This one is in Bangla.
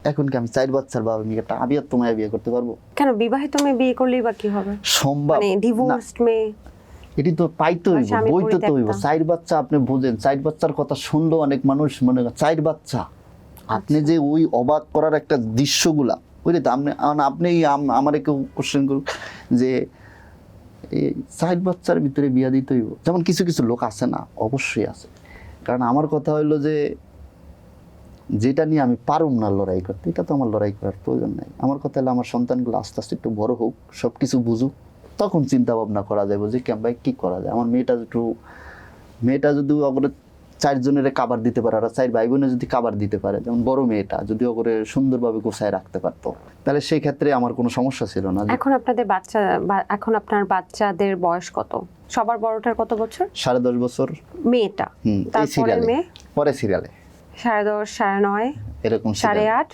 এখন কি আমি 4 বাচ্চার বাবা, আমি আর তোমায় বিয়ে করতে পারবো? কেন বিবাহিত মেয়ে বিয়ে করলেই বা কি হবে? সম্ভব মানে ডিভোর্সড মেয়ে এটি তো পাইতে হইব, স্বামী বইতে তো হইব। পরিত্যক্তা। 4 বাচ্চা আপনি বুঝেন, 4 বাচ্চার কথা শুনলো অনেক মানুষ মনে করে 4 বাচ্চা, আপনি যে ওই অবাক করার একটা দৃশ্যগুলা বুঝলি তো। আপনি আমার কেউ কোশ্চেন করুক যে এই 4 বাচ্চার ভিতরে বিয়া দিতে হইব, যেমন কিছু কিছু লোক আছে না, অবশ্যই আছে। কারণ আমার কথা হইলো যে যেটা নিয়ে আমি পারুম না লড়াই করতে, এটা তো আমার লড়াই করার প্রয়োজন নাই। আমার কথা হলো আমার সন্তানগুলো আস্তে আস্তে একটু বড় হোক, সব কিছু বুঝুক, তখন চিন্তা ভাবনা করা যাবে যে ভাই কি করা যায়। আমার মেয়েটা যদি ওগুলো 4 জনের কাবার দিতে পারে, আর 4 ভাই বোনে যদি কাবার দিতে পারে, যেমন বড় মেয়েটা যদি ওগুলো সুন্দরভাবে গোছায় রাখতে পারতো, তাহলে সেই ক্ষেত্রে আমার কোনো সমস্যা ছিল না। এখন আপনার বাচ্চাদের বয়স কত? সবার বড়টার কত বছর? 10.5 বছর। মেয়েটা এই তারপরে সিরিয়ালে, মেয়ে পরে সিরিয়ালে 10.5 9.5 এরকম 8.5